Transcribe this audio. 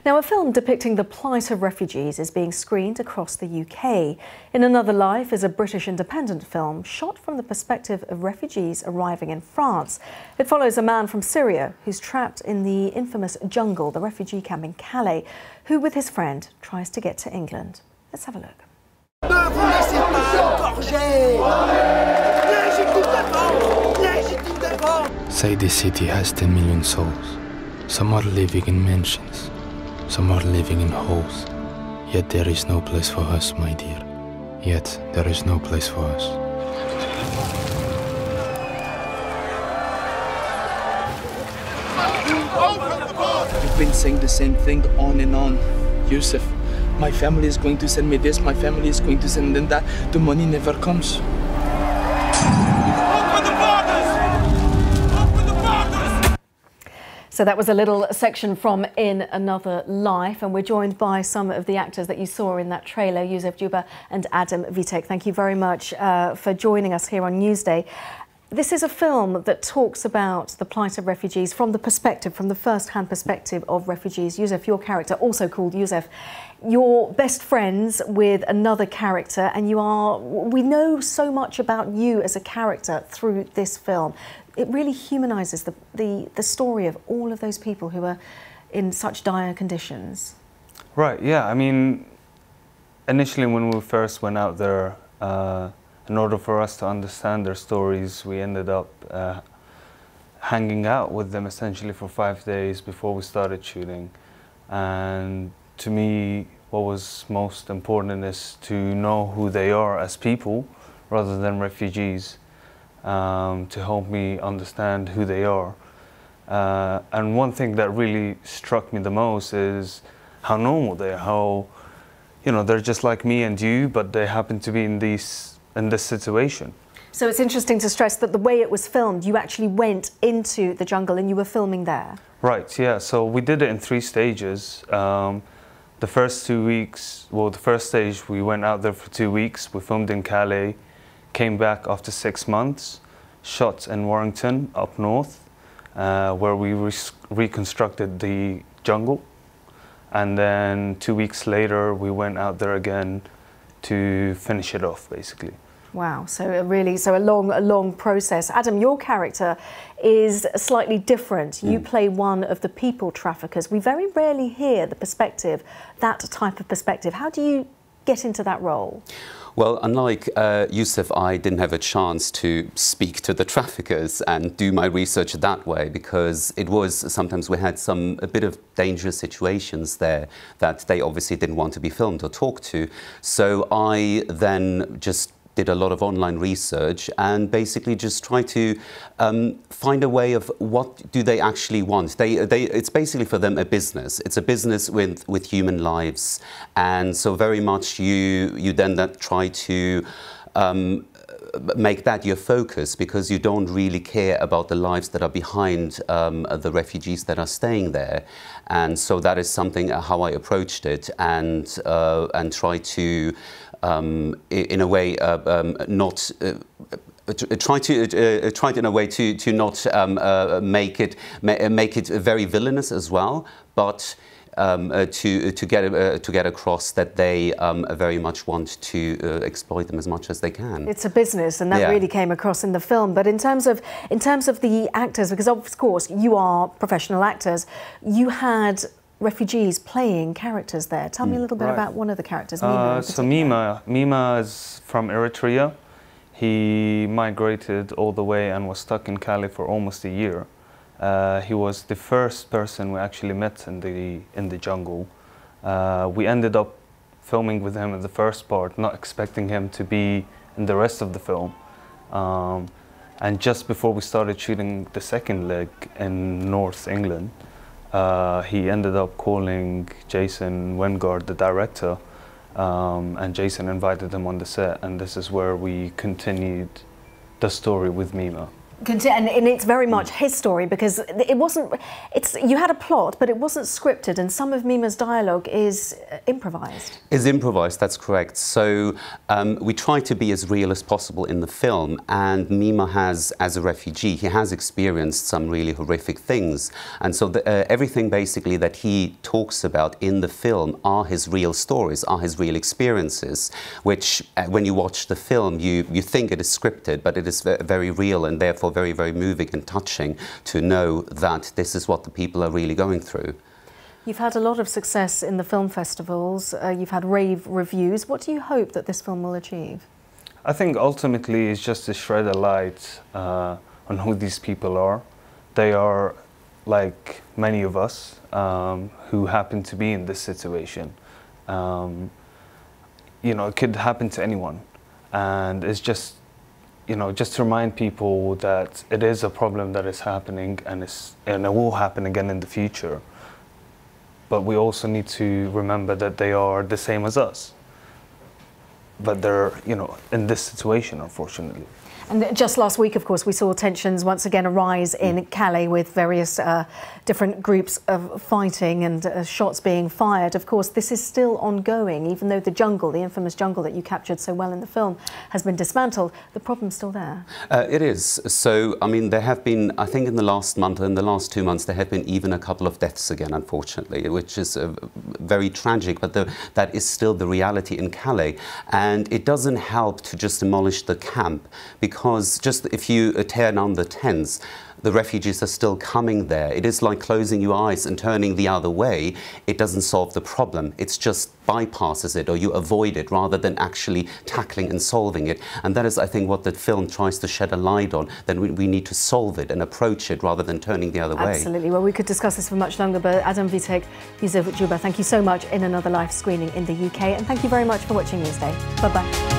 Now, a film depicting the plight of refugees is being screened across the UK. In Another Life is a British independent film shot from the perspective of refugees arriving in France. It follows a man from Syria who's trapped in the infamous jungle, the refugee camp in Calais, who with his friend tries to get to England. Let's have a look. Say this city has 10 million souls. Some are living in mansions, some are living in holes. Yet there is no place for us, my dear. Yet there is no place for us. You've been saying the same thing on and on, Yousef. My family is going to send me this, my family is going to send them that. The money never comes. So that was a little section from In Another Life, and we're joined by some of the actors that you saw in that trailer, Yousef Jubeh and Wittek. Thank you very much for joining us here on Newsday. This is a film that talks about the plight of refugees from the perspective, from the first-hand perspective of refugees. Yousef, your character, also called Yousef, you're best friends with another character, and we know so much about you as a character through this film. It really humanises the story of all of those people who are in such dire conditions. Right, yeah, I mean, initially when we first went out there, in order for us to understand their stories, we ended up hanging out with them essentially for 5 days before we started shooting. And to me, what was most important is to know who they are as people rather than refugees, to help me understand who they are. And one thing that really struck me the most is how normal they are, how, you know, they're just like me and you, but they happen to be in this situation. So it's interesting to stress that the way it was filmed, you actually went into the jungle and you were filming there. Right, yeah, so we did it in 3 stages. The first 2 weeks, well, the first stage, we went out there for 2 weeks. We filmed in Calais, came back after 6 months, shot in Warrington up north, where we reconstructed the jungle. And then 2 weeks later, we went out there again to finish it off, basically. Wow, so a long process. Adam, your character is slightly different. You play one of the people traffickers. We very rarely hear the perspective, that type of perspective. How do you get into that role? Well, unlike Yousef, I didn't have a chance to speak to the traffickers and do my research that way, because it was sometimes we had a bit of dangerous situations there that they obviously didn't want to be filmed or talked to. So I then just did a lot of online research and basically just try to find a way of what do they actually want. It's basically for them a business. It's a business with human lives, and so very much you then try to make that your focus, because you don't really care about the lives that are behind the refugees that are staying there. And so that is something how I approached it, and try to in a way try in a way to not make it very villainous as well, but to get across that they very much want to exploit them as much as they can. It's a business, and that really came across in the film. But in terms of the actors, because of course you are professional actors, you had refugees playing characters there. Tell me a little bit about one of the characters, Mima. So Mima is from Eritrea. He migrated all the way and was stuck in Calais for almost a year. He was the first person we actually met in the jungle. We ended up filming with him in the first part, not expecting him to be in the rest of the film. And just before we started shooting the second leg in North England, he ended up calling Jason Wingard, the director, and Jason invited him on the set, and this is where we continued the story with Mima. And it's very much his story, because it wasn't. You had a plot, but it wasn't scripted, and some of Mima's dialogue is improvised. Is improvised, that's correct. So we try to be as real as possible in the film, and Mima has, as a refugee, he has experienced some really horrific things, and so everything basically that he talks about in the film are his real stories, are his real experiences, which when you watch the film you think it is scripted, but it is very real, and therefore very, very moving and touching to know that this is what the people are really going through. You've had a lot of success in the film festivals, you've had rave reviews. What do you hope that this film will achieve? I think ultimately it's just to shed a light on who these people are. They are like many of us who happen to be in this situation. You know, it could happen to anyone, and it's just, you know, just to remind people that it is a problem that is happening, and it will happen again in the future. But we also need to remember that they are the same as us. But they're, you know, in this situation, unfortunately. And just last week, of course, we saw tensions once again arise in Calais, with various different groups of fighting and shots being fired. Of course, this is still ongoing, even though the jungle, the infamous jungle that you captured so well in the film, has been dismantled. The problem's still there. It is. So, I mean, there have been, I think in the last month, in the last 2 months, there have been even a couple of deaths again, unfortunately, which is very tragic, but that is still the reality in Calais. And it doesn't help to just demolish the camp, because just if you tear down the tents, the refugees are still coming there. It is like closing your eyes and turning the other way. It doesn't solve the problem. It's just bypasses it, or you avoid it, rather than actually tackling and solving it. And that is, I think, what the film tries to shed a light on, that we need to solve it and approach it rather than turning the other way. Absolutely. Well, we could discuss this for much longer, but Adam, Wittek, Yousef Jubeh, thank you so much in Another Life screening in the UK, and thank you very much for watching Newsday. Bye-bye.